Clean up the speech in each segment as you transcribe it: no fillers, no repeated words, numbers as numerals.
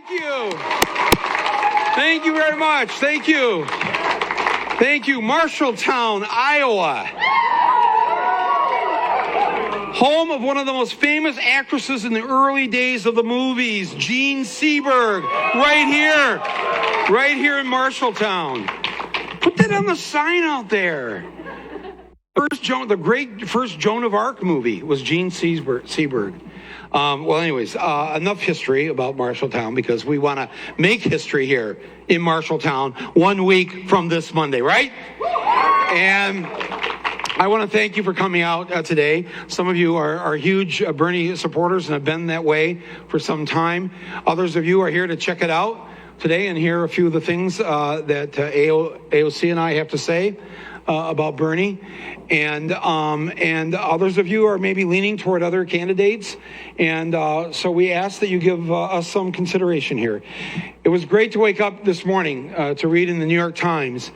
Thank you. Thank you very much. Thank you. Thank you. Marshalltown, Iowa. Home of one of the most famous actresses in the early days of the movies, Jean Seberg. Right here in Marshalltown. Put that on the sign out there. The great first Joan of Arc movie was Jean Seberg. Enough history about Marshalltown because we want to make history here in Marshalltown 1 week from this Monday, right? And I want to thank you for coming out today. Some of you are huge Bernie supporters and have been that way for some time. Others of you are here to check it out today and hear a few of the things that AOC and I have to say about Bernie, and others of you are maybe leaning toward other candidates, and so we ask that you give us some consideration here. It was great to wake up this morning to read in the New York Times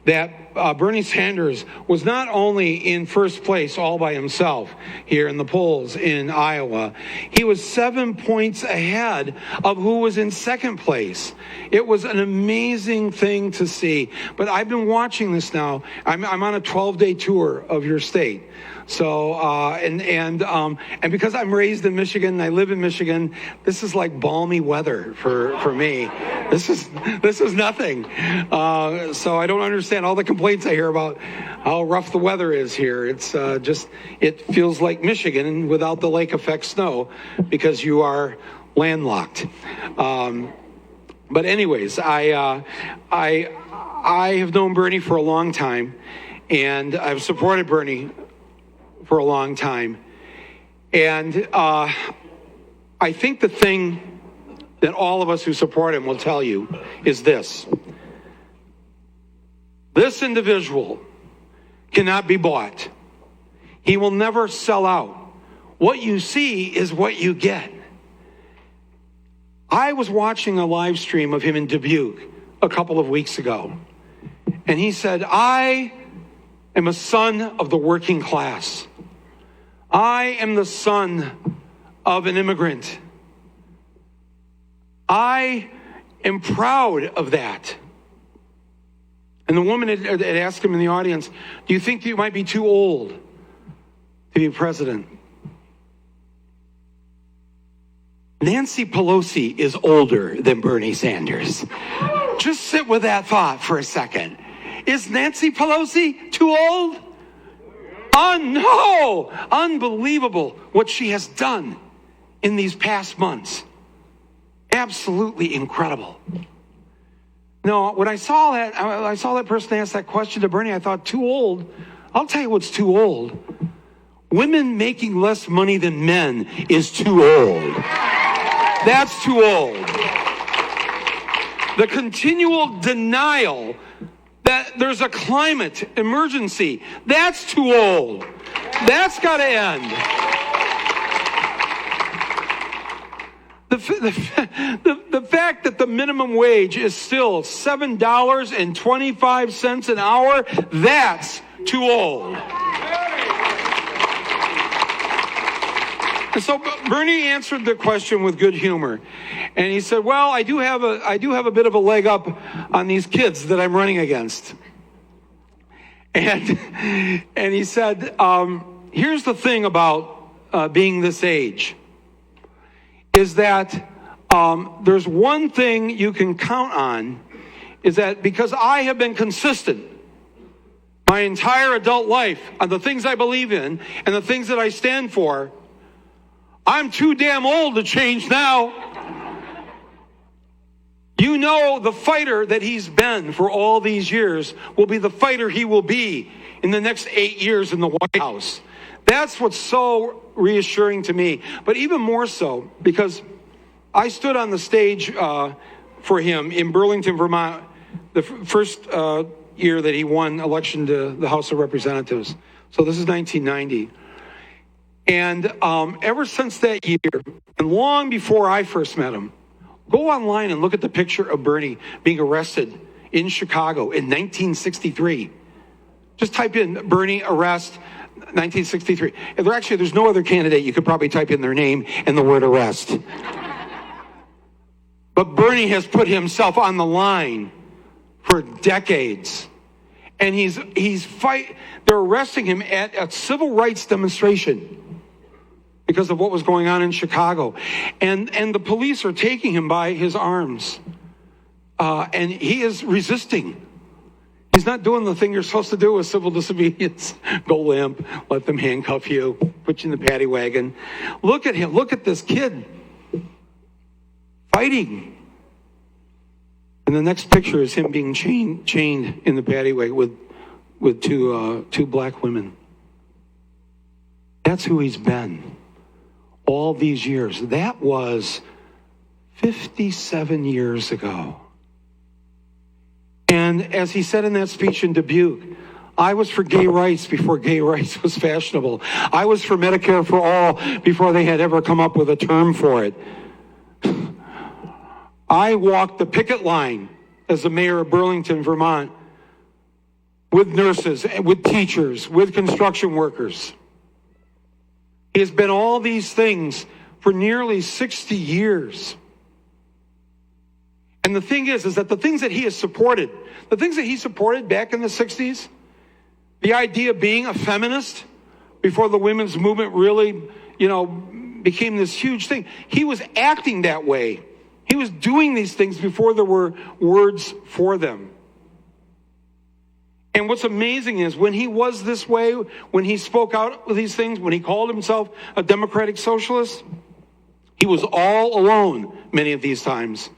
that Bernie Sanders was not only in first place all by himself here in the polls in Iowa, he was 7 points ahead of who was in second place. It was an amazing thing to see. But I've been watching this now. I'm on a 12-day tour of your state. So, and because I'm raised in Michigan and I live in Michigan, this is like balmy weather for me. This is nothing. So I don't understand all the complaints I hear about how rough the weather is here. It's it feels like Michigan without the lake effect snow because you are landlocked. But anyways, I have known Bernie for a long time, and I've supported Bernie for a long time. And I think the thing that all of us who support him will tell you is this. This individual cannot be bought. He will never sell out. What you see is what you get. I was watching a live stream of him in Dubuque a couple of weeks ago, and he said, I am a son of the working class. I am the son of an immigrant. I am proud of that. And the woman had asked him in the audience, do you think that you might be too old to be president? Nancy Pelosi is older than Bernie Sanders. Just sit with that thought for a second. Is Nancy Pelosi too old? Oh, no! Unbelievable what she has done in these past months. Absolutely incredible. No, when I saw that person ask that question to Bernie, I thought, too old? I'll tell you what's too old. Women making less money than men is too old. That's too old. The continual denial that there's a climate emergency, that's too old. That's got to end. The fact that the minimum wage is still $7.25 an hour, that's too old. And so Bernie answered the question with good humor. And he said, well, I do have a bit of a leg up on these kids that I'm running against. And he said, here's the thing about being this age, is that there's one thing you can count on, is that because I have been consistent my entire adult life on the things I believe in and the things that I stand for, I'm too damn old to change now. You know, the fighter that he's been for all these years will be the fighter he will be in the next 8 years in the White House. That's what's so reassuring to me. But even more so, because I stood on the stage for him in Burlington, Vermont, the first year that he won election to the House of Representatives. So this is 1990. And ever since that year, and long before I first met him, go online and look at the picture of Bernie being arrested in Chicago in 1963. Just type in Bernie arrest 1963. There's no other candidate. You could probably type in their name and the word arrest. But Bernie has put himself on the line for decades. And they're arresting him at a civil rights demonstration because of what was going on in Chicago. And the police are taking him by his arms. And he is resisting. He's not doing the thing you're supposed to do with civil disobedience. Go limp, let them handcuff you, put you in the paddy wagon. Look at him. Look at this kid fighting. And the next picture is him being chained in the paddy wagon with two black women. That's who he's been all these years. That was 57 years ago. And as he said in that speech in Dubuque, I was for gay rights before gay rights was fashionable. I was for Medicare for all before they had ever come up with a term for it. I walked the picket line as the mayor of Burlington, Vermont, with nurses, with teachers, with construction workers. He has been all these things for nearly 60 years. And the thing is that the things that he has supported, the things that he supported back in the 60s, the idea of being a feminist before the women's movement really, became this huge thing. He was acting that way. He was doing these things before there were words for them. And what's amazing is when he was this way, when he spoke out with these things, when he called himself a democratic socialist, he was all alone many of these times.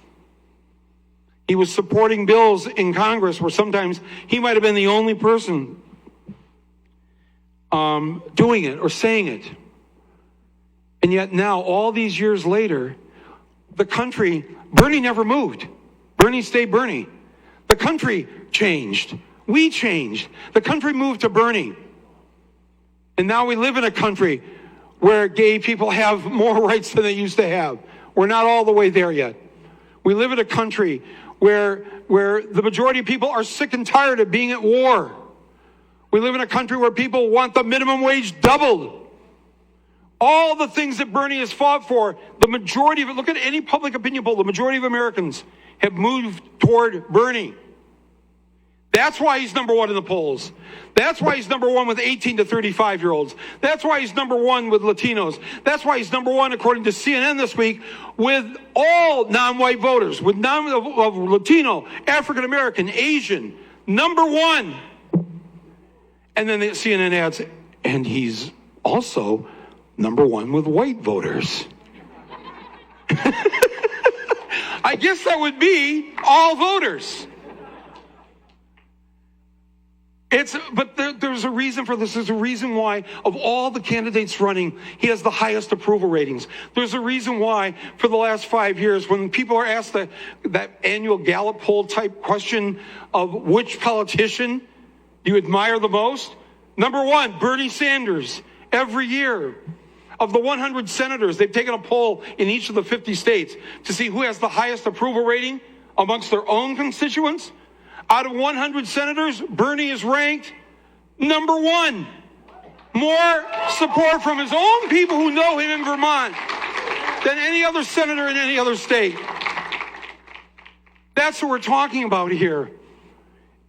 He was supporting bills in Congress where sometimes he might have been the only person doing it or saying it. And yet now, all these years later, the country, Bernie never moved. Bernie stayed Bernie. The country changed. We changed. The country moved to Bernie. And now we live in a country where gay people have more rights than they used to have. We're not all the way there yet. We live in a country where the majority of people are sick and tired of being at war. We live in a country where people want the minimum wage doubled. All the things that Bernie has fought for, the majority of it, look at any public opinion poll, the majority of Americans have moved toward Bernie. That's why he's number one in the polls. That's why he's number one with 18 to 35-year-olds. That's why he's number one with Latinos. That's why he's number one, according to CNN this week, with all non-white voters, with of Latino, African-American, Asian, number one. And then the CNN adds, and he's also number one with white voters. I guess that would be all voters. But there's a reason for this. There's a reason why, of all the candidates running, he has the highest approval ratings. There's a reason why, for the last 5 years, when people are asked that annual Gallup poll type question of which politician you admire the most, number one, Bernie Sanders, every year. Of the 100 senators, they've taken a poll in each of the 50 states to see who has the highest approval rating amongst their own constituents. Out of 100 senators, Bernie is ranked number one. More support from his own people who know him in Vermont than any other senator in any other state. That's what we're talking about here.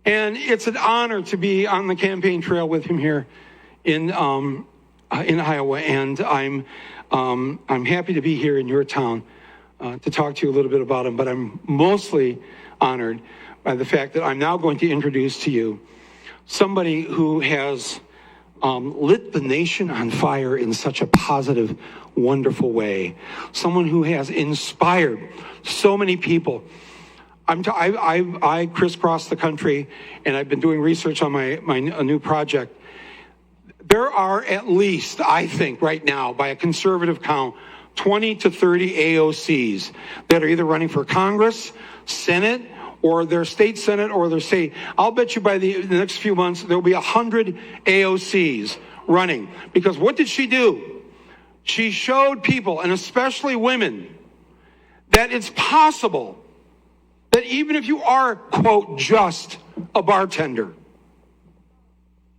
And it's an honor to be on the campaign trail with him here in Iowa. And I'm happy to be here in your town to talk to you a little bit about him. But I'm mostly honored by the fact that I'm now going to introduce to you somebody who has lit the nation on fire in such a positive, wonderful way. Someone who has inspired so many people. I crisscross the country, and I've been doing research on a new project. There are at least, I think, right now, by a conservative count, 20 to 30 AOCs that are either running for Congress, Senate, or their state senate, or their state. I'll bet you by the next few months, there'll be 100 AOCs running. Because what did she do? She showed people, and especially women, that it's possible that even if you are, quote, just a bartender,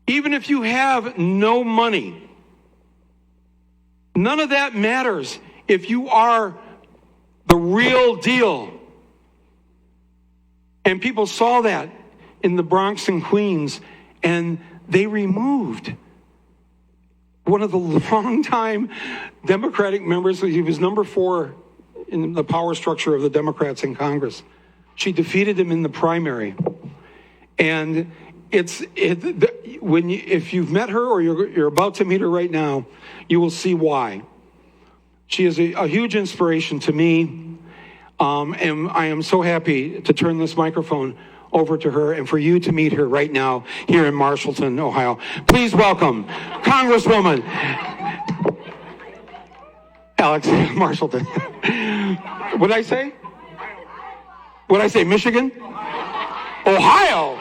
even if you have no money, none of that matters if you are the real deal. And people saw that in the Bronx and Queens, and they removed one of the longtime Democratic members. He was number 4 in the power structure of the Democrats in Congress. She defeated him in the primary. And if you've met her or you're about to meet her right now, you will see why. She is a huge inspiration to me, and I am so happy to turn this microphone over to her and for you to meet her right now here in Marshalltown, Ohio. Please welcome Congresswoman Marshalltown. What did I say? What did I say? Michigan? Ohio.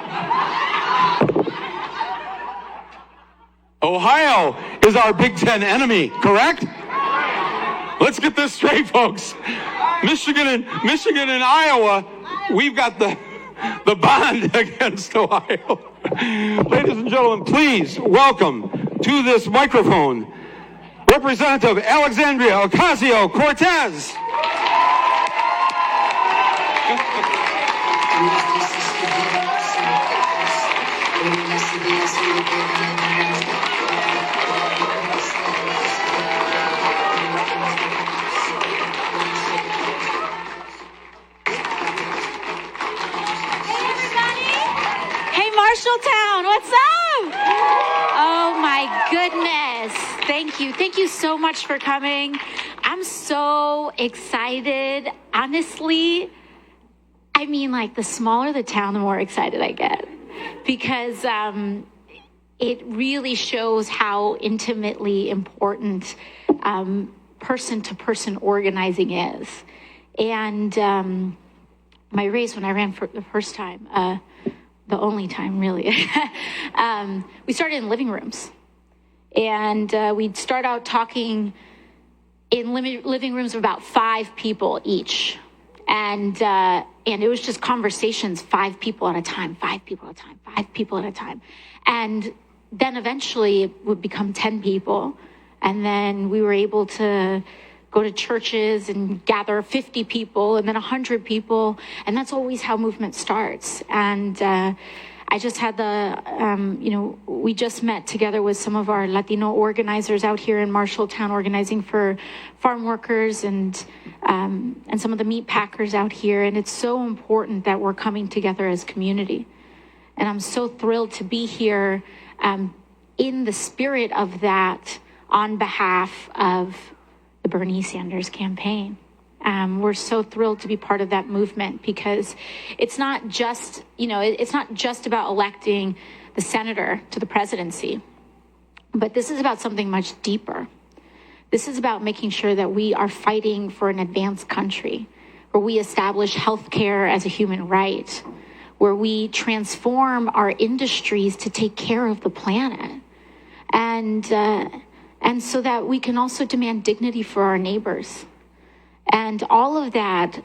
Ohio is our Big Ten enemy, correct? Let's get this straight, folks. Michigan and Iowa, we've got the bond against Ohio. Ladies and gentlemen, please welcome to this microphone Representative Alexandria Ocasio-Cortez. Marshalltown, what's up? Oh my goodness. Thank you. Thank you so much for coming. I'm so excited. Honestly, I mean, like, the smaller the town, the more excited I get. Because it really shows how intimately important person-to-person organizing is. And my race, when I ran for the first time, the only time, really. We started in living rooms. And we'd start out talking in living rooms of about 5 people each. And it was just conversations, 5 people at a time, 5 people at a time, 5 people at a time. And then eventually it would become 10 people. And then we were able to go to churches and gather 50 people and then 100 people. And that's always how movement starts. And I just had we just met together with some of our Latino organizers out here in Marshalltown, organizing for farm workers and some of the meat packers out here. And it's so important that we're coming together as community. And I'm so thrilled to be here in the spirit of that on behalf of the Bernie Sanders campaign. We're so thrilled to be part of that movement because it's not just, it's not just about electing the senator to the presidency, but this is about something much deeper. This is about making sure that we are fighting for an advanced country, where we establish healthcare as a human right, where we transform our industries to take care of the planet, and so that we can also demand dignity for our neighbors. And all of that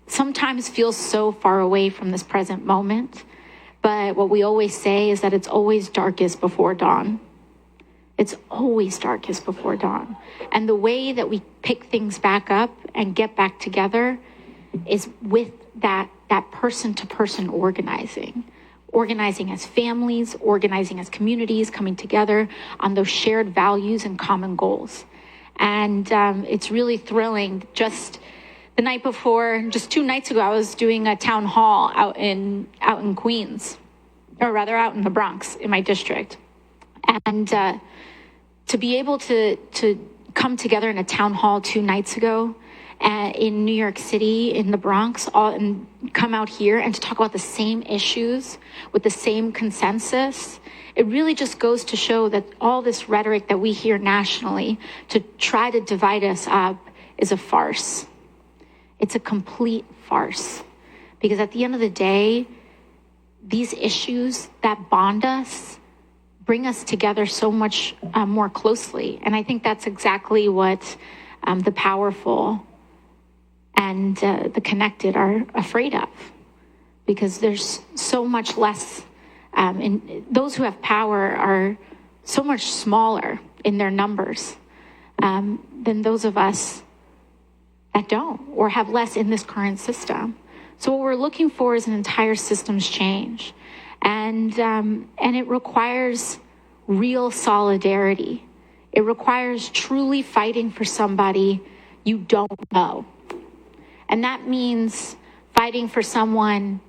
sometimes feels so far away from this present moment. But what we always say is that it's always darkest before dawn. It's always darkest before dawn. And the way that we pick things back up and get back together is with that person-to-person organizing. Organizing as families, organizing as communities, coming together on those shared values and common goals. And it's really thrilling. Just the night before, just 2 nights ago, I was doing a town hall out in Queens, or rather out in the Bronx in my district. And to be able to come together in a town hall 2 nights ago in New York City, in the Bronx, and come out here and to talk about the same issues with the same consensus, it really just goes to show that all this rhetoric that we hear nationally to try to divide us up is a farce. It's a complete farce. Because at the end of the day, these issues that bond us bring us together so much more closely. And I think that's exactly what the powerful and the connected are afraid of. Because there's so much less, and those who have power are so much smaller in their numbers than those of us that don't, or have less in this current system. So what we're looking for is an entire systems change. And it requires real solidarity. It requires truly fighting for somebody you don't know. And that means fighting for someone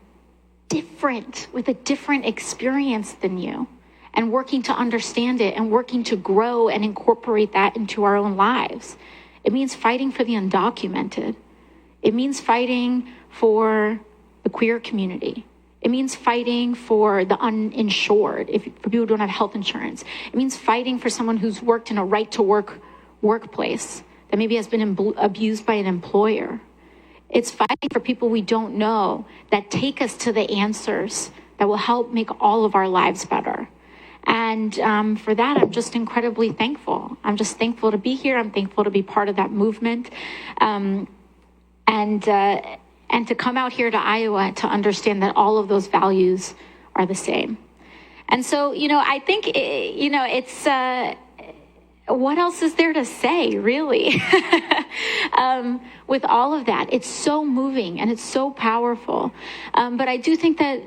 different, with a different experience than you, and working to understand it and working to grow and incorporate that into our own lives. It means fighting for the undocumented. It means fighting for the queer community. It means fighting for the uninsured, for people who don't have health insurance. It means fighting for someone who's worked in a right-to-work workplace that maybe has been abused by an employer. It's fighting for people we don't know that take us to the answers that will help make all of our lives better. And for that, I'm just incredibly thankful. I'm just thankful to be here. I'm thankful to be part of that movement. And to come out here to Iowa to understand that all of those values are the same. And so, I think, it's, what else is there to say, really? With all of that, it's so moving and it's so powerful. But I do think that,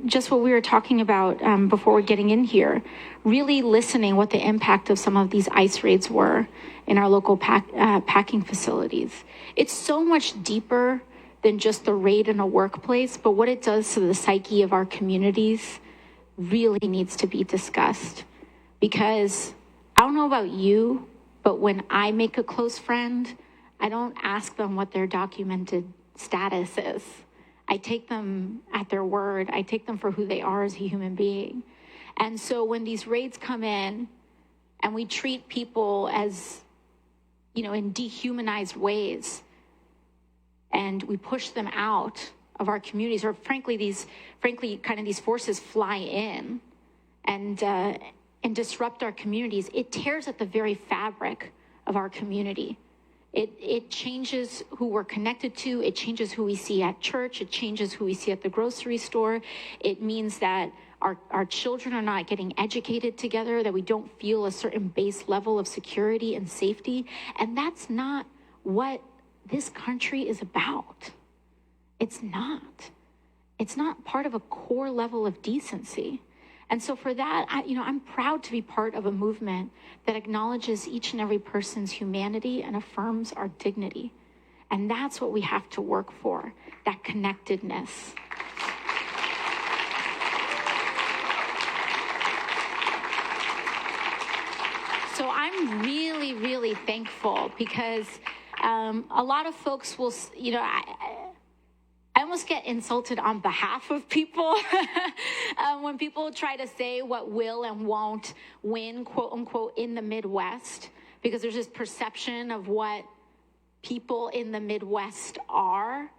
just what we were talking about before we're getting in here, really listening what the impact of some of these ICE raids were in our local packing facilities. It's so much deeper than just the raid in a workplace, but what it does to the psyche of our communities really needs to be discussed. Because I don't know about you, but when I make a close friend, I don't ask them what their documented status is. I take them at their word. I take them for who they are as a human being. And so when these raids come in and we treat people as, in dehumanized ways, and we push them out of our communities, or frankly, these forces fly in and disrupt our communities, it tears at the very fabric of our community. It changes who we're connected to. It changes who we see at church. It changes who we see at the grocery store. It means that our children are not getting educated together, that we don't feel a certain base level of security and safety. And that's not what this country is about. It's not. It's not part of a core level of decency. And so for that, I'm proud to be part of a movement that acknowledges each and every person's humanity and affirms our dignity. And that's what we have to work for, that connectedness. So I'm really, really thankful because a lot of folks will, I almost get insulted on behalf of people when people try to say what will and won't win, quote unquote, in the Midwest, because there's this perception of what people in the Midwest are.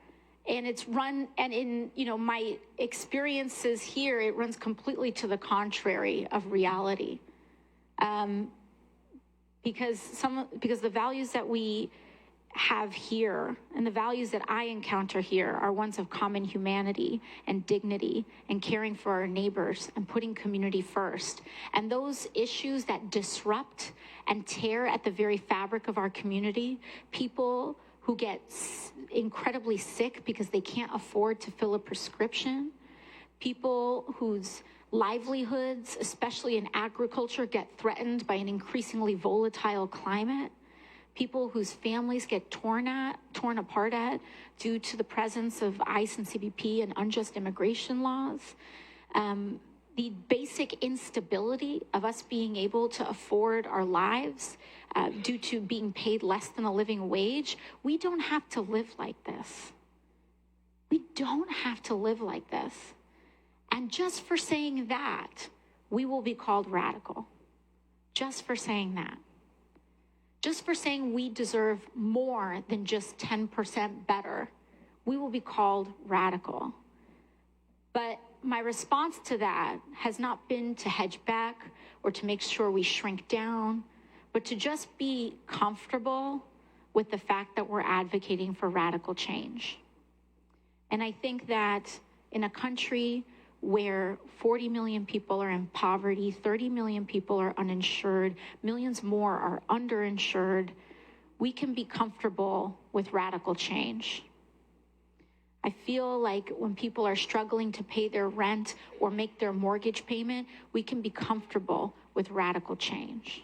And it's run, and in, my experiences here, it runs completely to the contrary of reality. Because the values that we have here and the values that I encounter here are ones of common humanity and dignity and caring for our neighbors and putting community first. And those issues that disrupt and tear at the very fabric of our community, people who get incredibly sick because they can't afford to fill a prescription, people whose livelihoods, especially in agriculture, get threatened by an increasingly volatile climate, people whose families get torn apart due to the presence of ICE and CBP and unjust immigration laws, the basic instability of us being able to afford our lives due to being paid less than a living wage. We don't have to live like this. We don't have to live like this. And just for saying that, we will be called radical. Just for saying that. Just for saying we deserve more than just 10% better, we will be called radical. But my response to that has not been to hedge back or to make sure we shrink down, but to just be comfortable with the fact that we're advocating for radical change. And I think that in a country where 40 million people are in poverty, 30 million people are uninsured, millions more are underinsured, we can be comfortable with radical change. I feel like when people are struggling to pay their rent or make their mortgage payment, we can be comfortable with radical change.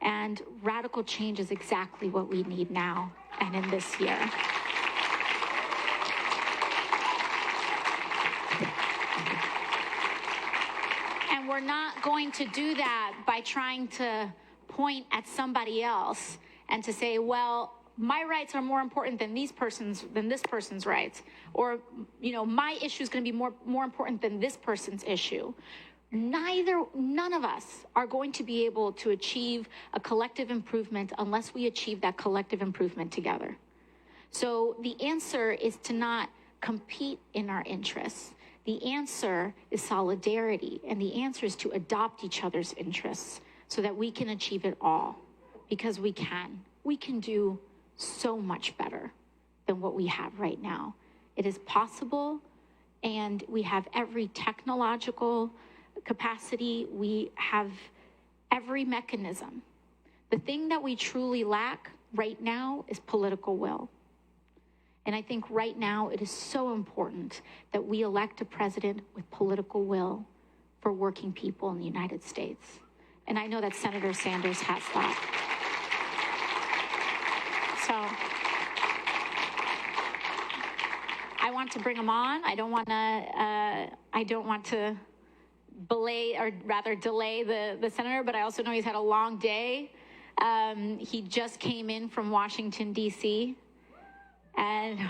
And radical change is exactly what we need now and in this year. And we're not going to do that by trying to point at somebody else and to say, well, my rights are more important than this person's rights, or my issue is going to be more important than this person's issue. None of us are going to be able to achieve a collective improvement unless we achieve that collective improvement together. So the answer is to not compete in our interests. The answer is solidarity, and the answer is to adopt each other's interests so that we can achieve it all, because we can. We can do so much better than what we have right now. It is possible, and we have every technological capacity. We have every mechanism. The thing that we truly lack right now is political will. And I think right now it is so important that we elect a president with political will for working people in the United States. And I know that Senator Sanders has that. So I want to bring him on. I don't want to delay the senator, but I also know he's had a long day. He just came in from Washington, D.C., and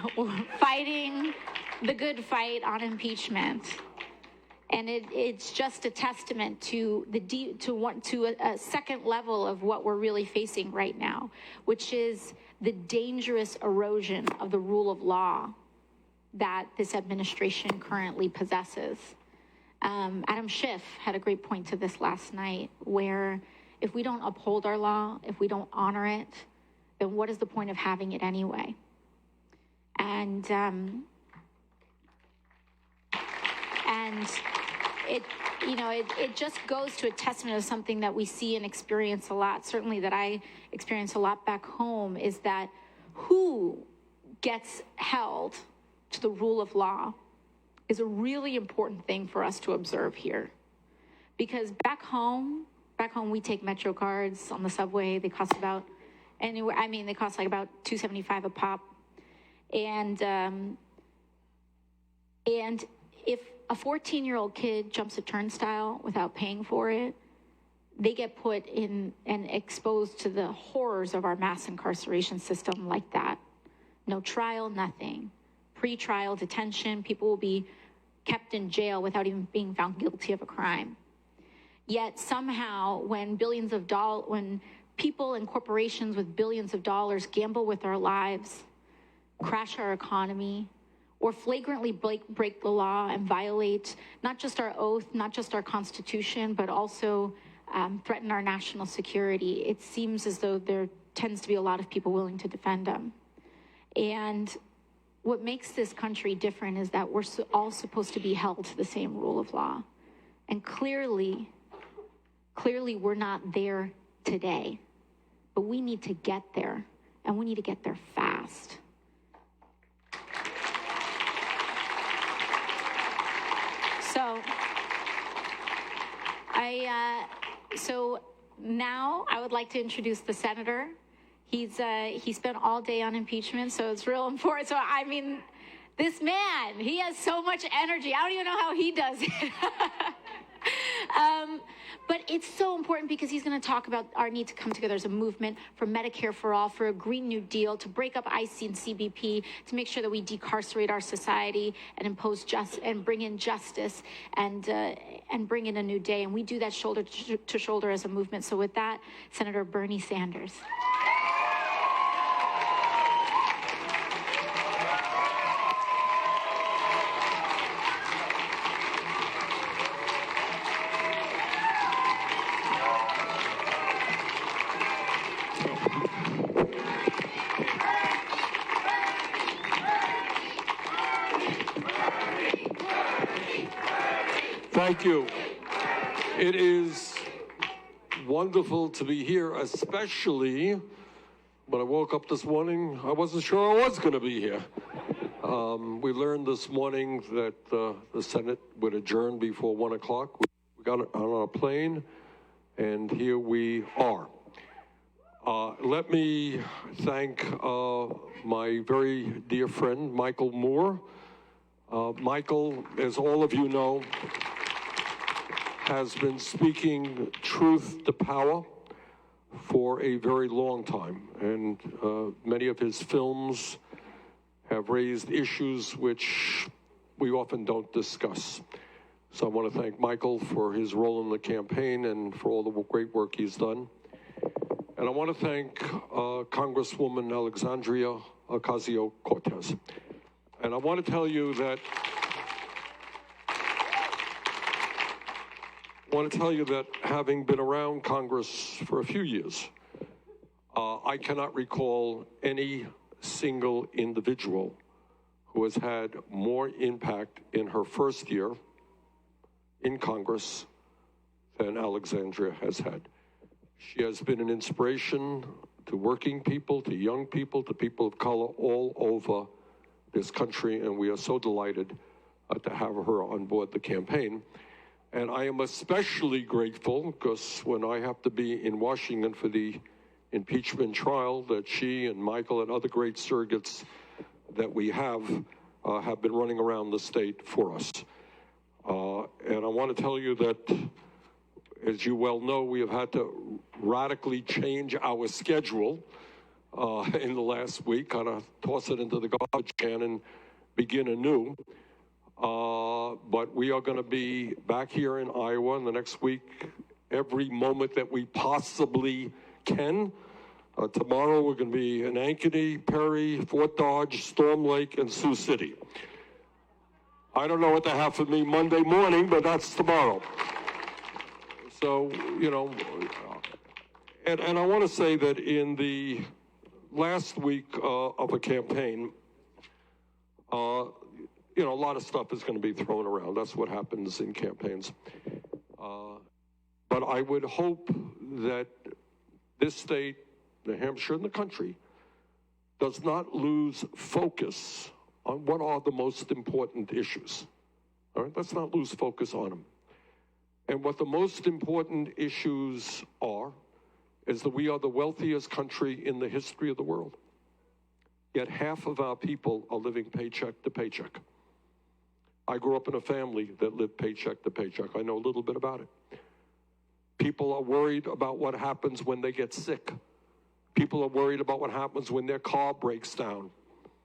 fighting the good fight on impeachment. And it's just a testament to a second level of what we're really facing right now, which is the dangerous erosion of the rule of law that this administration currently possesses. Adam Schiff had a great point to this last night, where if we don't uphold our law, if we don't honor it, then what is the point of having it anyway? And it just goes to a testament of something that we see and experience a lot, certainly that I experience a lot back home, is that who gets held to the rule of law is a really important thing for us to observe here. Because back home we take Metro cards on the subway. They cost like about $2.75 a pop. And if a 14-year-old kid jumps a turnstile without paying for it, they get put in and exposed to the horrors of our mass incarceration system like that. No trial, nothing. Pre-trial detention, people will be kept in jail without even being found guilty of a crime. Yet somehow, when people and corporations with billions of dollars gamble with our lives, crash our economy, or flagrantly break the law and violate not just our oath, not just our Constitution, but also threaten our national security, it seems as though there tends to be a lot of people willing to defend them. And what makes this country different is that we're all supposed to be held to the same rule of law. And clearly we're not there today, but we need to get there, and we need to get there fast. So now I would like to introduce the senator. He spent all day on impeachment, so it's real important. So I mean, this man, he has so much energy. I don't even know how he does it. But it's so important because he's going to talk about our need to come together as a movement for Medicare for all, for a Green New Deal, to break up IC and CBP, to make sure that we decarcerate our society and impose and bring in justice and bring in a new day. And we do that shoulder to shoulder as a movement. So with that, Senator Bernie Sanders. Thank you. It is wonderful to be here, especially when I woke up this morning, I wasn't sure I was going to be here. We learned this morning that the Senate would adjourn before 1 o'clock. We got on a plane, and here we are. Let me thank my very dear friend, Michael Moore. Michael, as all of you know, has been speaking truth to power for a very long time, and many of his films have raised issues which we often don't discuss. So I want to thank Michael for his role in the campaign and for all the great work he's done. And I want to thank Congresswoman Alexandria Ocasio-Cortez. And I want to tell you that having been around Congress for a few years, I cannot recall any single individual who has had more impact in her first year in Congress than Alexandria has had. She has been an inspiration to working people, to young people, to people of color all over this country, and we are so delighted to have her on board the campaign. And I am especially grateful because when I have to be in Washington for the impeachment trial, that she and Michael and other great surrogates that we have been running around the state for us. And I want to tell you that, as you well know, we have had to radically change our schedule in the last week, kind of toss it into the garbage can and begin anew. But we are going to be back here in Iowa in the next week, every moment that we possibly can. Tomorrow we're going to be in Ankeny, Perry, Fort Dodge, Storm Lake, and Sioux City. I don't know what they have for me Monday morning, but that's tomorrow. So, you know, and I want to say that in the last week of a campaign, you know, a lot of stuff is going to be thrown around. That's what happens in campaigns. But I would hope that this state, New Hampshire, and the country does not lose focus on what are the most important issues. All right, let's not lose focus on them. And what the most important issues are is that we are the wealthiest country in the history of the world. Yet half of our people are living paycheck to paycheck. I grew up in a family that lived paycheck to paycheck. I know a little bit about it. People are worried about what happens when they get sick. People are worried about what happens when their car breaks down.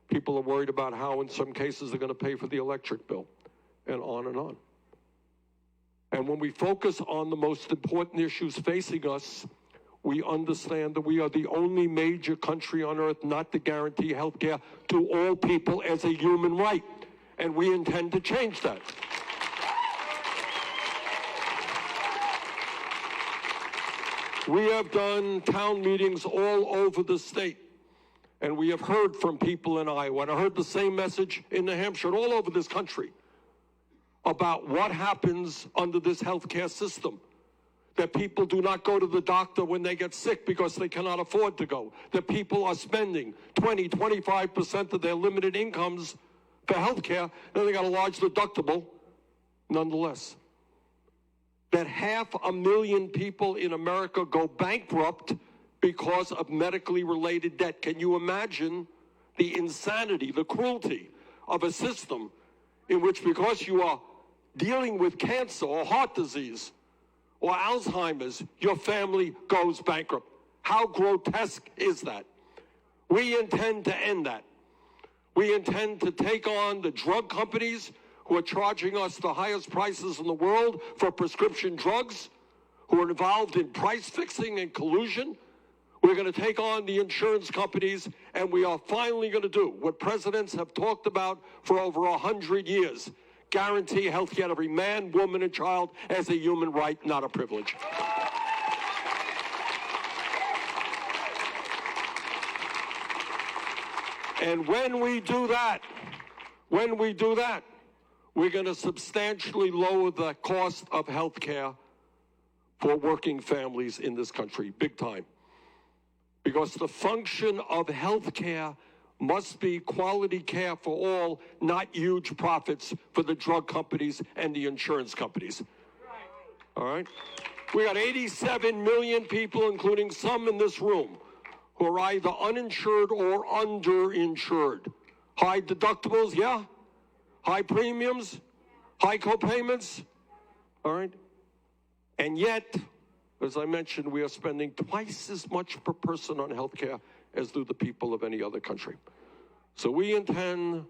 People are worried about how, in some cases, they're going to pay for the electric bill, and on and on. And when we focus on the most important issues facing us, we understand that we are the only major country on earth not to guarantee health care to all people as a human right. And we intend to change that. We have done town meetings all over the state, and we have heard from people in Iowa, and I heard the same message in New Hampshire and all over this country about what happens under this healthcare system. That people do not go to the doctor when they get sick because they cannot afford to go. That people are spending 20, 25% of their limited incomes for healthcare, then they got a large deductible nonetheless. That 500,000 people in America go bankrupt because of medically related debt. Can you imagine the insanity, the cruelty of a system in which, because you are dealing with cancer or heart disease or Alzheimer's, your family goes bankrupt? How grotesque is that? We intend to end that. We intend to take on the drug companies who are charging us the highest prices in the world for prescription drugs, who are involved in price fixing and collusion. We're going to take on the insurance companies, and we are finally going to do what presidents have talked about for over 100 years: guarantee health care to every man, woman, and child as a human right, not a privilege. And when we do that, we're going to substantially lower the cost of health care for working families in this country, big time. Because the function of health care must be quality care for all, not huge profits for the drug companies and the insurance companies. All right? We got 87 million people, including some in this room, who are either uninsured or underinsured. High deductibles, yeah. High premiums, high co-payments, all right? And yet, as I mentioned, we are spending twice as much per person on health care as do the people of any other country. So we intend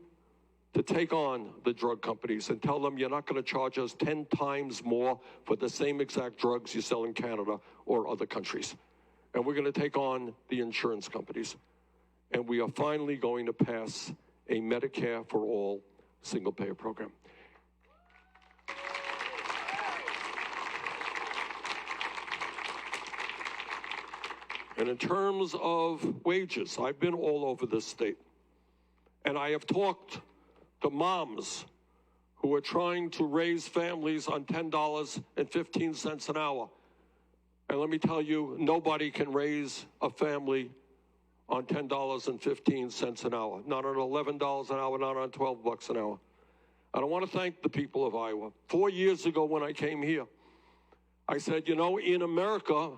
to take on the drug companies and tell them you're not going to charge us 10 times more for the same exact drugs you sell in Canada or other countries. And we're going to take on the insurance companies. And we are finally going to pass a Medicare for all single-payer program. And in terms of wages, I've been all over this state. And I have talked to moms who are trying to raise families on $10.15 an hour. And let me tell you, nobody can raise a family on $10.15 an hour, not on $11 an hour, not on $12 an hour. And I want to thank the people of Iowa. 4 years ago when I came here, I said, you know, in America,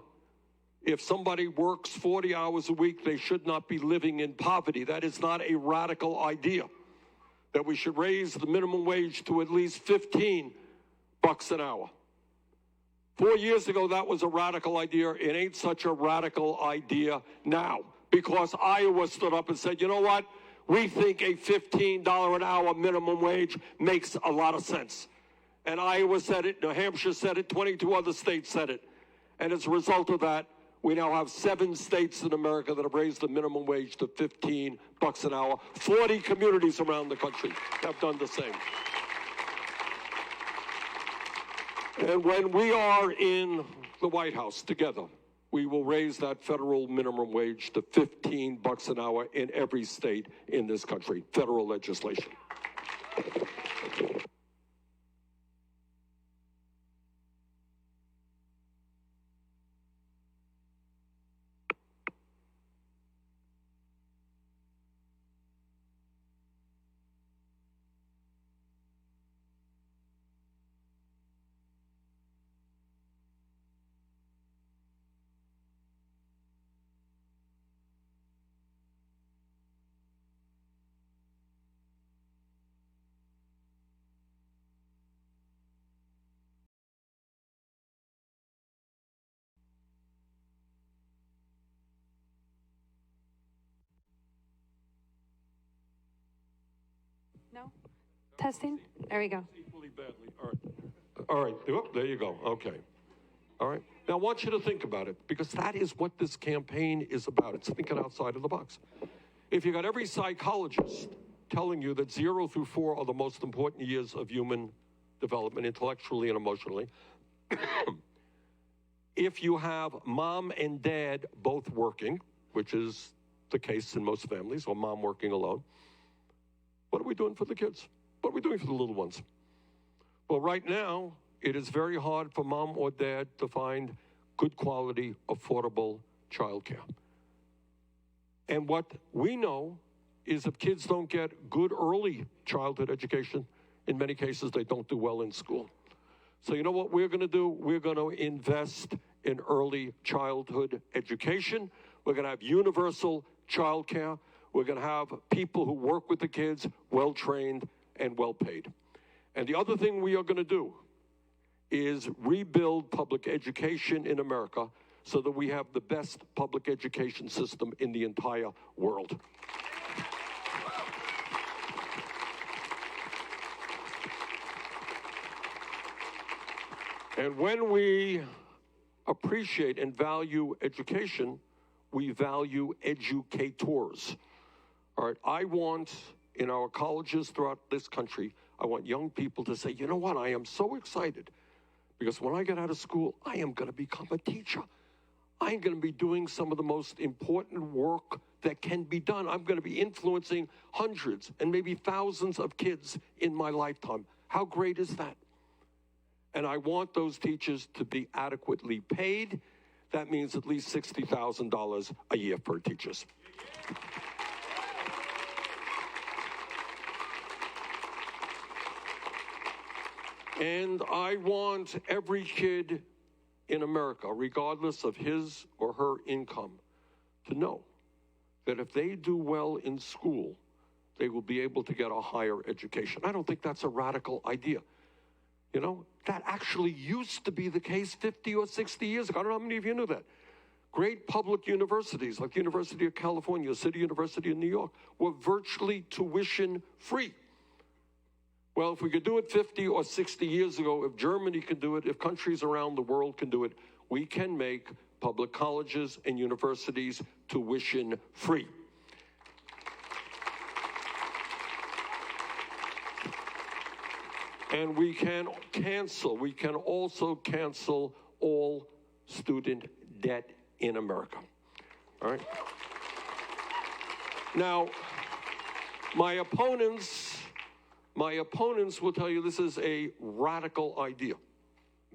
if somebody works 40 hours a week, they should not be living in poverty. That is not a radical idea. That we should raise the minimum wage to at least $15 an hour. 4 years ago, that was a radical idea. It ain't such a radical idea now, because Iowa stood up and said, you know what? We think a $15 an hour minimum wage makes a lot of sense. And Iowa said it, New Hampshire said it, 22 other states said it. And as a result of that, we now have 7 states in America that have raised the minimum wage to $15 an hour. 40 communities around the country have done the same. And when we are in the White House together, we will raise that federal minimum wage to $15 an hour in every state in this country, federal legislation. No? Testing? There we go. Equally badly. All right. All right. Oh, there you go. Okay. All right. Now, I want you to think about it, because that is what this campaign is about. It's thinking outside of the box. If you got every psychologist telling you that 0 through 4 are the most important years of human development, intellectually and emotionally, if you have mom and dad both working, which is the case in most families, or mom working alone, what are we doing for the kids? What are we doing for the little ones? Well, right now, it is very hard for mom or dad to find good quality, affordable childcare. And what we know is if kids don't get good early childhood education, in many cases, they don't do well in school. So you know what we're going to do? We're going to invest in early childhood education. We're going to have universal childcare. We're going to have people who work with the kids, well-trained and well-paid. And the other thing we are going to do is rebuild public education in America so that we have the best public education system in the entire world. And when we appreciate and value education, we value educators. All right, I want, in our colleges throughout this country, I want young people to say, you know what, I am so excited because when I get out of school, I am going to become a teacher. I'm going to be doing some of the most important work that can be done. I'm going to be influencing hundreds and maybe thousands of kids in my lifetime. How great is that? And I want those teachers to be adequately paid. That means at least $60,000 a year for teachers. And I want every kid in America, regardless of his or her income, to know that if they do well in school, they will be able to get a higher education. I don't think that's a radical idea. You know, that actually used to be the case 50 or 60 years ago. I don't know how many of you knew that. Great public universities like the University of California, City University of New York, were virtually tuition free. Well, if we could do it 50 or 60 years ago, if Germany can do it, if countries around the world can do it, we can make public colleges and universities tuition free. And we can also cancel all student debt in America. All right? Now, my opponents will tell you this is a radical idea.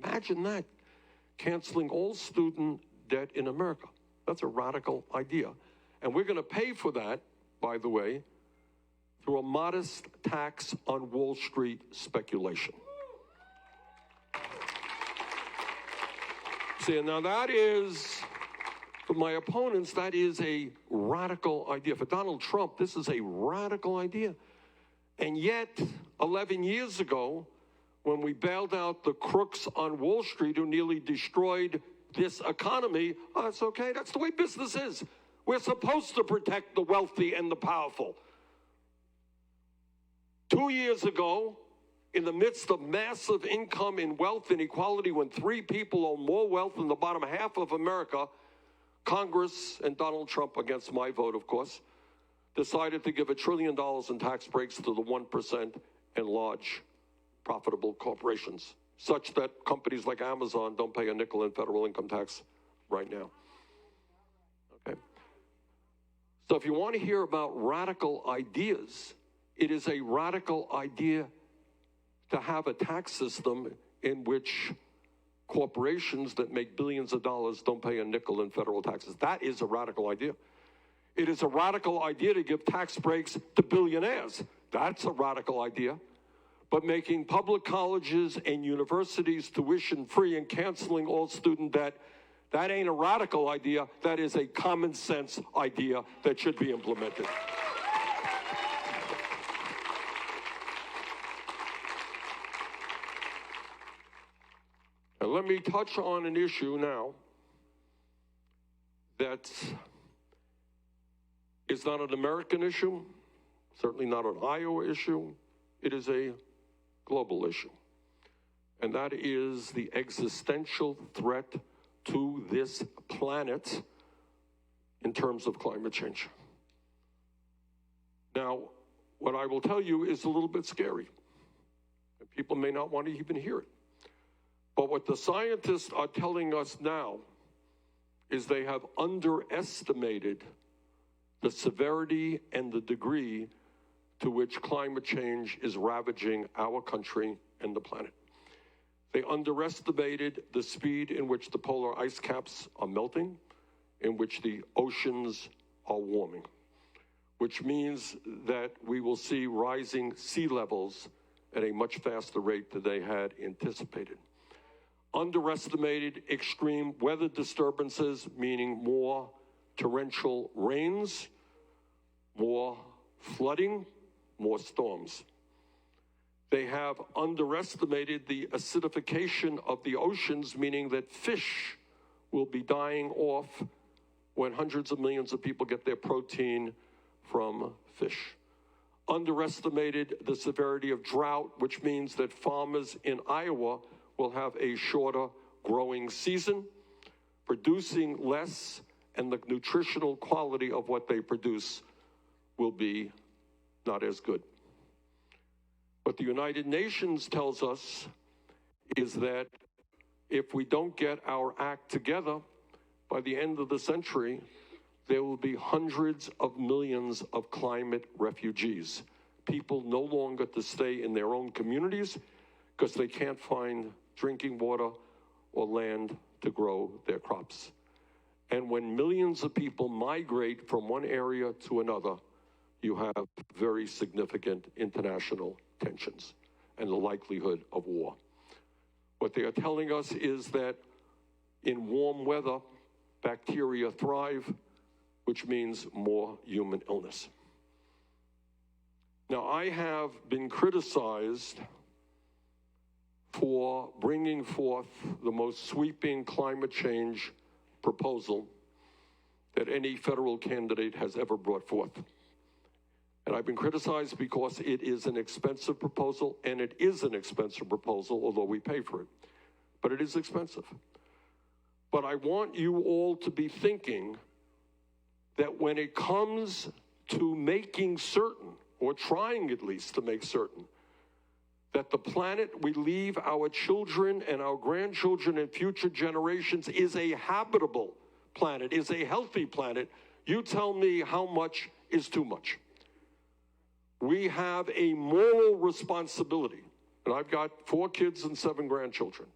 Imagine that, canceling all student debt in America. That's a radical idea. And we're going to pay for that, by the way, through a modest tax on Wall Street speculation. See, now that is, for my opponents, that is a radical idea. For Donald Trump, this is a radical idea. And yet, 11 years ago, when we bailed out the crooks on Wall Street who nearly destroyed this economy, it's okay, that's the way business is. We're supposed to protect the wealthy and the powerful. 2 years ago, in the midst of massive income and wealth inequality, when 3 people own more wealth than the bottom half of America, Congress and Donald Trump, against my vote, of course, decided to give $1 trillion in tax breaks to the 1% and large profitable corporations, such that companies like Amazon don't pay a nickel in federal income tax right now. Okay. So if you want to hear about radical ideas, it is a radical idea to have a tax system in which corporations that make billions of dollars don't pay a nickel in federal taxes. That is a radical idea. It is a radical idea to give tax breaks to billionaires. That's a radical idea. But making public colleges and universities tuition free and canceling all student debt, that ain't a radical idea. That is a common sense idea that should be implemented. And let me touch on an issue now that is not an American issue, certainly not an Iowa issue. It is a global issue. And that is the existential threat to this planet in terms of climate change. Now, what I will tell you is a little bit scary. And people may not want to even hear it. But what the scientists are telling us now is they have underestimated the severity and the degree to which climate change is ravaging our country and the planet. They underestimated the speed in which the polar ice caps are melting, in which the oceans are warming, which means that we will see rising sea levels at a much faster rate than they had anticipated. Underestimated extreme weather disturbances, meaning more torrential rains, more flooding, more storms. They have underestimated the acidification of the oceans, meaning that fish will be dying off when hundreds of millions of people get their protein from fish. Underestimated the severity of drought, which means that farmers in Iowa will have a shorter growing season, producing less, and the nutritional quality of what they produce will be not as good. What the United Nations tells us is that if we don't get our act together, by the end of the century, there will be hundreds of millions of climate refugees, people no longer to stay in their own communities because they can't find drinking water or land to grow their crops. And when millions of people migrate from one area to another, you have very significant international tensions and the likelihood of war. What they are telling us is that in warm weather, bacteria thrive, which means more human illness. Now, I have been criticized for bringing forth the most sweeping climate change proposal that any federal candidate has ever brought forth. And I've been criticized because it is an expensive proposal, and it is an expensive proposal, although we pay for it. But it is expensive. But I want you all to be thinking that when it comes to making certain, or trying at least to make certain, that the planet we leave our children and our grandchildren and future generations is a habitable planet, is a healthy planet, you tell me how much is too much. We have a moral responsibility, and I've got 4 kids and 7 grandchildren.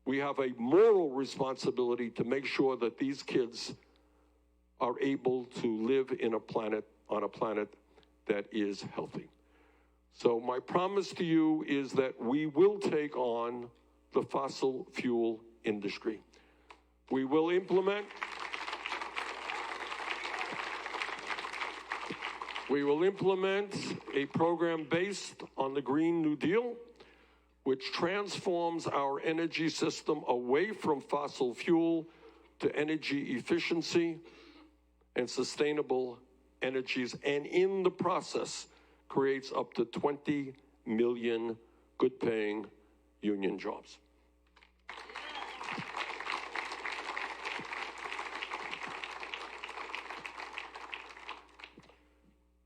We have a moral responsibility to make sure that these kids are able to live on a planet that is healthy. So my promise to you is that we will take on the fossil fuel industry. We will implement a program based on the Green New Deal, which transforms our energy system away from fossil fuel to energy efficiency and sustainable energies, and in the process creates up to 20 million good-paying union jobs.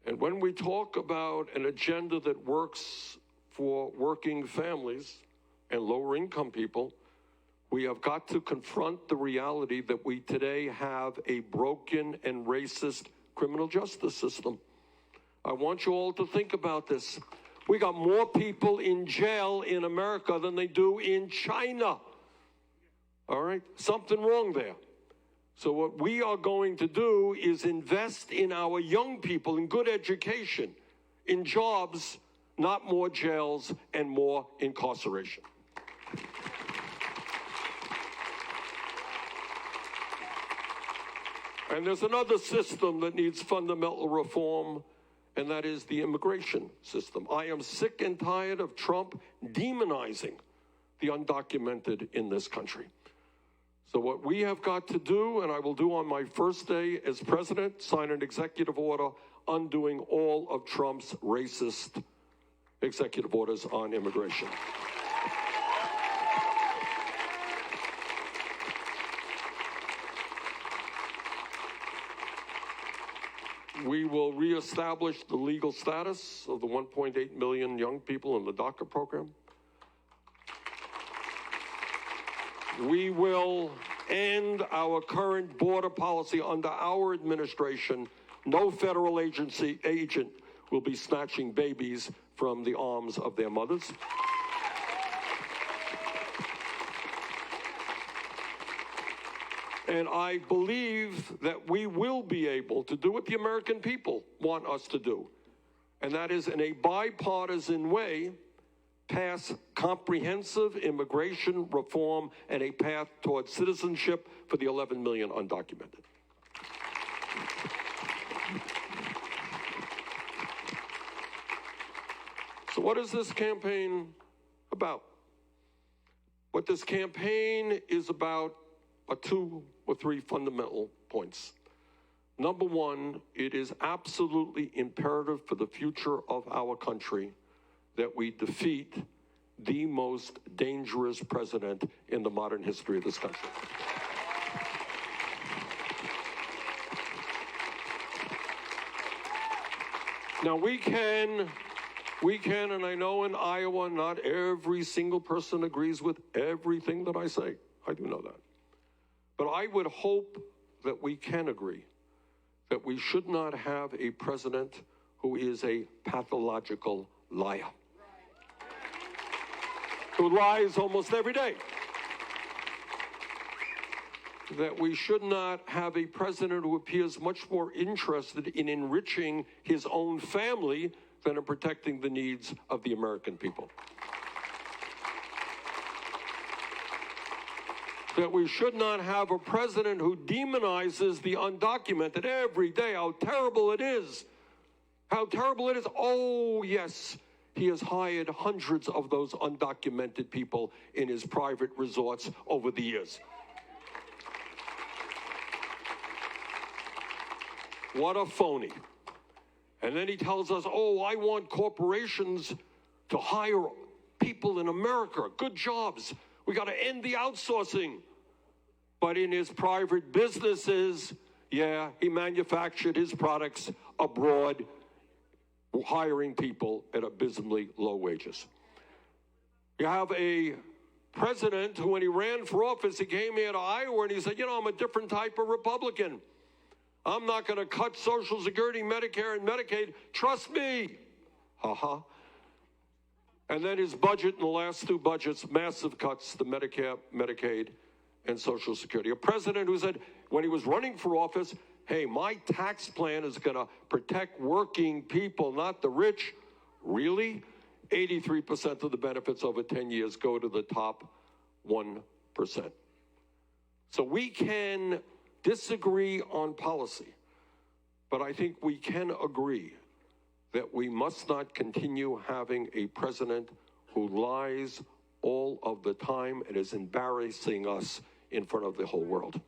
And when we talk about an agenda that works for working families and lower-income people, we have got to confront the reality that we today have a broken and racist criminal justice system. I want you all to think about this. We got more people in jail in America than they do in China. All right? Something wrong there. So what we are going to do is invest in our young people, in good education, in jobs, not more jails and more incarceration. And there's another system that needs fundamental reform, and that is the immigration system. I am sick and tired of Trump demonizing the undocumented in this country. So what we have got to do, and I will do on my first day as president, sign an executive order undoing all of Trump's racist executive orders on immigration. We will reestablish the legal status of the 1.8 million young people in the DACA program. We will end our current border policy under our administration. No federal agent will be snatching babies from the arms of their mothers. And I believe that we will be able to do what the American people want us to do, and that is, in a bipartisan way, pass comprehensive immigration reform and a path towards citizenship for the 11 million undocumented. So what is this campaign about? What this campaign is about are 2 or 3 fundamental points. Number one, it is absolutely imperative for the future of our country that we defeat the most dangerous president in the modern history of this country. Now we can, and I know in Iowa, not every single person agrees with everything that I say. I do know that. But I would hope that we can agree that we should not have a president who is a pathological liar, who lies almost every day. That we should not have a president who appears much more interested in enriching his own family than in protecting the needs of the American people. that we should not have a president who demonizes the undocumented every day, how terrible it is. How terrible it is. Oh, yes, he has hired hundreds of those undocumented people in his private resorts over the years. What a phony. And then he tells us, oh, I want corporations to hire people in America, good jobs. We got to end the outsourcing. But in his private businesses, yeah, he manufactured his products abroad, hiring people at abysmally low wages. You have a president who, when he ran for office, he came here to Iowa and he said, you know, I'm a different type of Republican. I'm not going to cut Social Security, Medicare, and Medicaid. Trust me. Ha-ha. And then his budget in the last two budgets, massive cuts to Medicare, Medicaid, and Social Security. A president who said when he was running for office, hey, my tax plan is going to protect working people, not the rich. Really? 83% of the benefits over 10 years go to the top 1%. So we can disagree on policy, but I think we can agree that we must not continue having a president who lies all of the time and is embarrassing us in front of the whole world.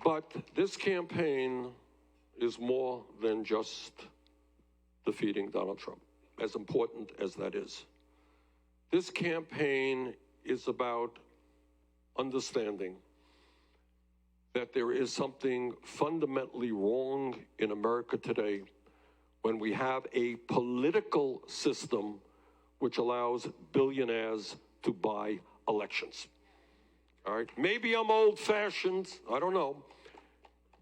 But this campaign is more than just defeating Donald Trump, as important as that is. This campaign is about understanding that there is something fundamentally wrong in America today when we have a political system which allows billionaires to buy elections. All right? Maybe I'm old-fashioned, I don't know,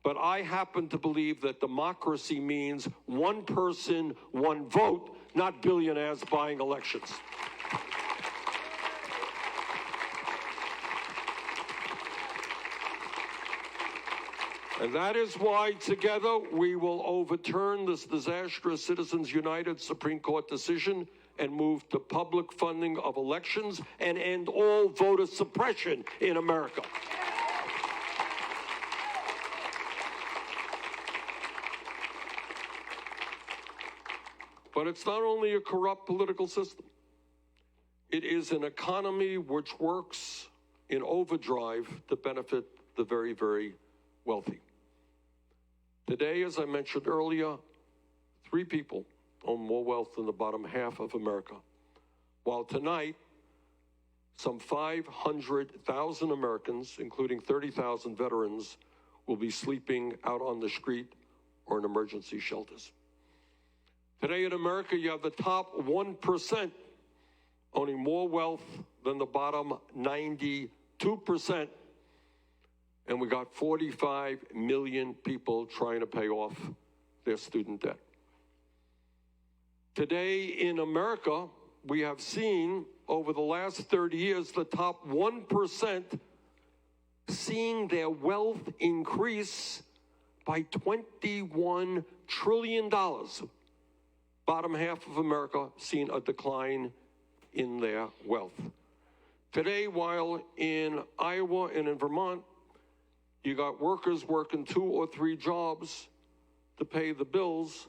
but I happen to believe that democracy means one person, one vote, not billionaires buying elections. And that is why together we will overturn this disastrous Citizens United Supreme Court decision and move to public funding of elections and end all voter suppression in America. But it's not only a corrupt political system. It is an economy which works in overdrive to benefit the very, very wealthy. Today, as I mentioned earlier, 3 people own more wealth than the bottom half of America. While tonight, some 500,000 Americans, including 30,000 veterans, will be sleeping out on the street or in emergency shelters. Today in America, you have the top 1% owning more wealth than the bottom 92%. And we got 45 million people trying to pay off their student debt. Today in America, we have seen over the last 30 years, the top 1% seeing their wealth increase by $21 trillion. Bottom half of America seeing a decline in their wealth. Today, while in Iowa and in Vermont, you got workers working 2 or 3 jobs to pay the bills,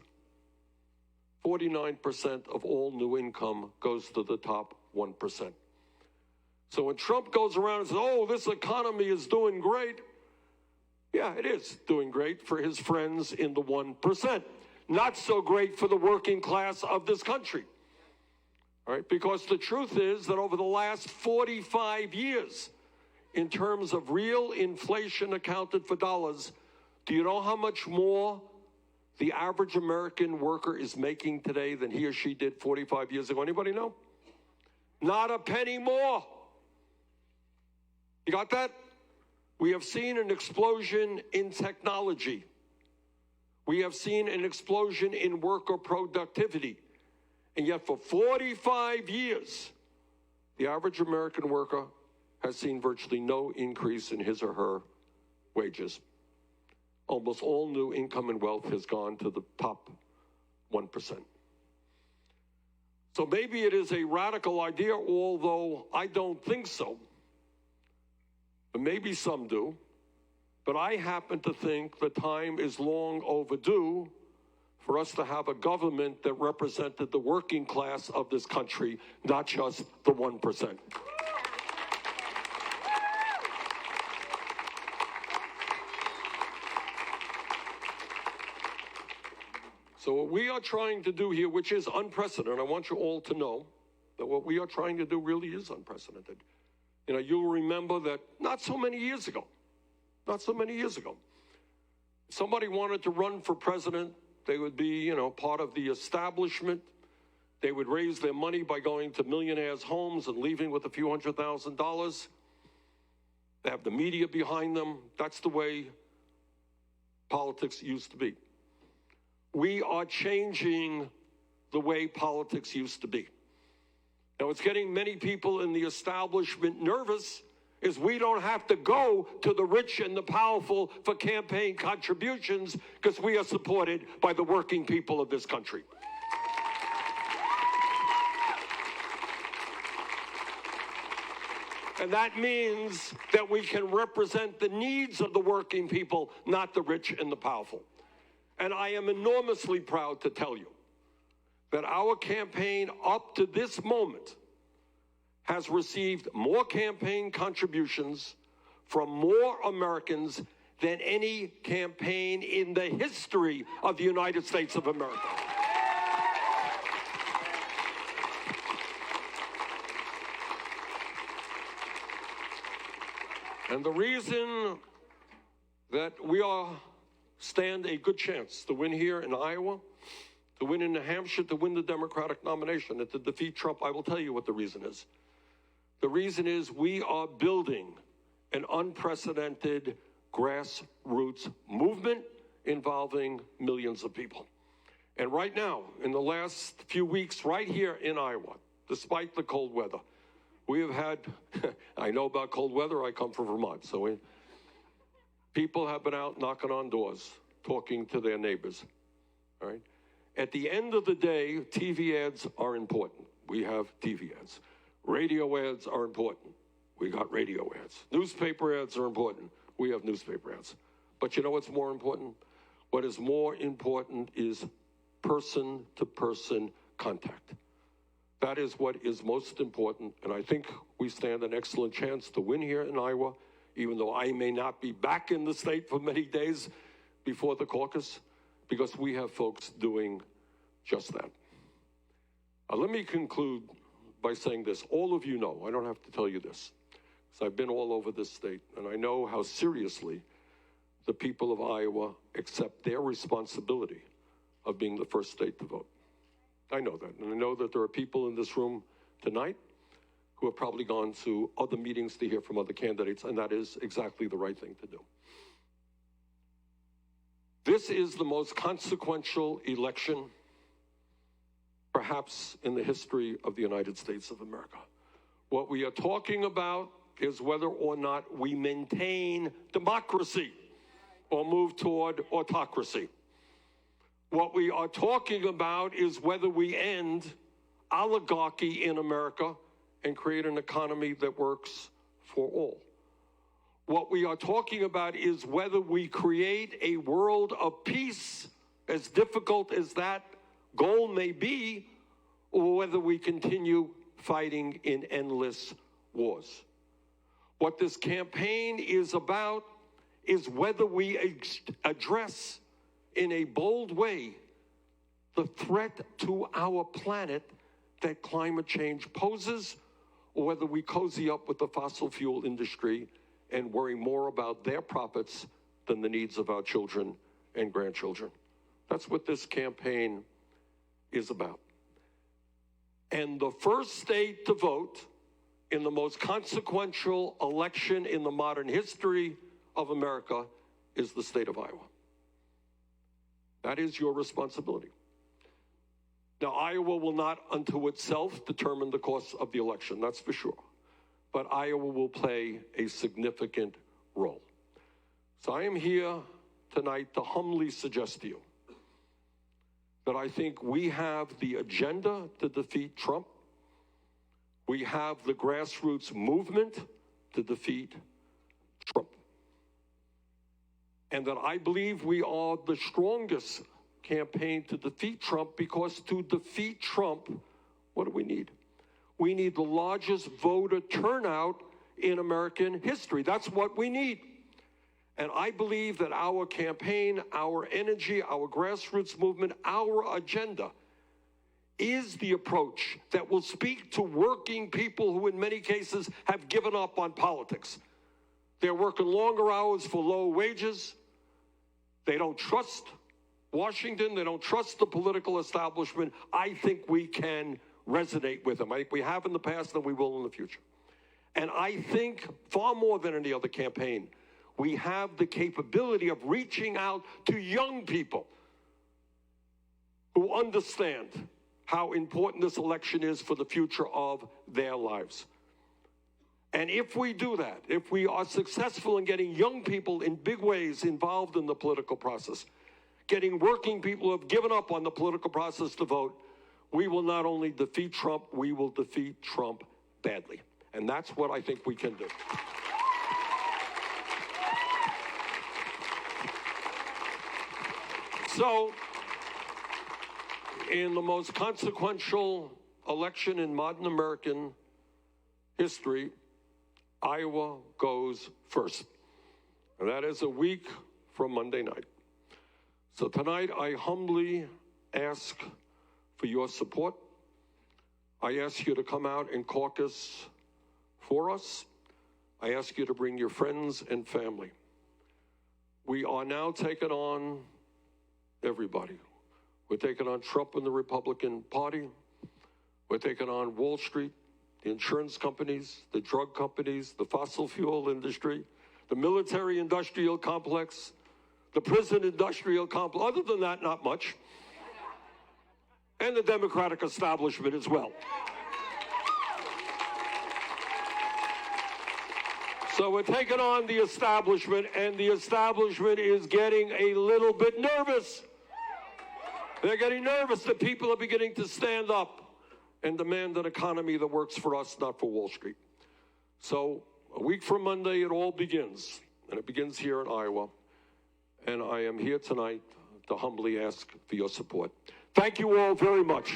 49% of all new income goes to the top 1%. So when Trump goes around and says, oh, this economy is doing great, yeah, it is doing great for his friends in the 1%. Not so great for the working class of this country. All right? Because the truth is that over the last 45 years, in terms of real inflation accounted for dollars, do you know how much more the average American worker is making today than he or she did 45 years ago? Anybody know? Not a penny more. You got that? We have seen an explosion in technology. We have seen an explosion in worker productivity. And yet for 45 years, the average American worker has seen virtually no increase in his or her wages. Almost all new income and wealth has gone to the top 1%. So maybe it is a radical idea, although I don't think so. But maybe some do. But I happen to think the time is long overdue for us to have a government that represented the working class of this country, not just the 1%. So what we are trying to do here, which is unprecedented, I want you all to know that what we are trying to do really is unprecedented. You know, you'll remember that not so many years ago, if somebody wanted to run for president, they would be, part of the establishment. They would raise their money by going to millionaires' homes and leaving with a few $100,000. They have the media behind them. That's the way politics used to be. We are changing the way politics used to be. Now, what's getting many people in the establishment nervous is we don't have to go to the rich and the powerful for campaign contributions because we are supported by the working people of this country. And that means that we can represent the needs of the working people, not the rich and the powerful. And I am enormously proud to tell you that our campaign up to this moment has received more campaign contributions from more Americans than any campaign in the history of the United States of America. And the reason that we stand a good chance to win here in Iowa, to win in New Hampshire, to win the Democratic nomination, and to defeat Trump, I will tell you what the reason is. The reason is we are building an unprecedented grassroots movement involving millions of people. And right now, in the last few weeks, right here in Iowa, despite the cold weather, we have had, I know about cold weather, I come from Vermont, so people have been out knocking on doors, talking to their neighbors, all right? At the end of the day, TV ads are important. We have TV ads. Radio ads are important. We got radio ads. Newspaper ads are important. We have newspaper ads. But you know what's more important? What is more important is person-to-person contact. That is what is most important, and I think we stand an excellent chance to win here in Iowa, even though I may not be back in the state for many days before the caucus, because we have folks doing just that. Let me conclude by saying this. All of you know, I don't have to tell you this, because I've been all over this state, and I know how seriously the people of Iowa accept their responsibility of being the first state to vote. I know that, and I know that there are people in this room tonight who have probably gone to other meetings to hear from other candidates, and that is exactly the right thing to do. This is the most consequential election, perhaps in the history of the United States of America. What we are talking about is whether or not we maintain democracy or move toward autocracy. What we are talking about is whether we end oligarchy in America and create an economy that works for all. What we are talking about is whether we create a world of peace, as difficult as that goal may be, or whether we continue fighting in endless wars. What this campaign is about is whether we address in a bold way the threat to our planet that climate change poses, or whether we cozy up with the fossil fuel industry and worry more about their profits than the needs of our children and grandchildren. That's what this campaign is about. And the first state to vote in the most consequential election in the modern history of America is the state of Iowa. That is your responsibility. Now, Iowa will not unto itself determine the course of the election, that's for sure. But Iowa will play a significant role. So I am here tonight to humbly suggest to you that I think we have the agenda to defeat Trump. We have the grassroots movement to defeat Trump. And that I believe we are the strongest campaign to defeat Trump, because to defeat Trump, what do we need? We need the largest voter turnout in American history. That's what we need. And I believe that our campaign, our energy, our grassroots movement, our agenda is the approach that will speak to working people who in many cases have given up on politics. They're working longer hours for low wages. They don't trust Washington. They don't trust the political establishment. I think we can resonate with them. I think we have in the past and we will in the future. And I think far more than any other campaign, we have the capability of reaching out to young people who understand how important this election is for the future of their lives. And if we do that, if we are successful in getting young people in big ways involved in the political process, getting working people who have given up on the political process to vote, we will not only defeat Trump, we will defeat Trump badly. And that's what I think we can do. So, in the most consequential election in modern American history, Iowa goes first. And that is a week from Monday night. So tonight, I humbly ask for your support. I ask you to come out and caucus for us. I ask you to bring your friends and family. We are now taking on everybody. We're taking on Trump and the Republican Party. We're taking on Wall Street, the insurance companies, the drug companies, the fossil fuel industry, the military-industrial complex, the prison-industrial complex. Other than that, not much. And the Democratic establishment as well. So we're taking on the establishment, and the establishment is getting a little bit nervous. They're getting nervous that people are beginning to stand up and demand an economy that works for us, not for Wall Street. So a week from Monday, it all begins, and it begins here in Iowa. And I am here tonight to humbly ask for your support. Thank you all very much.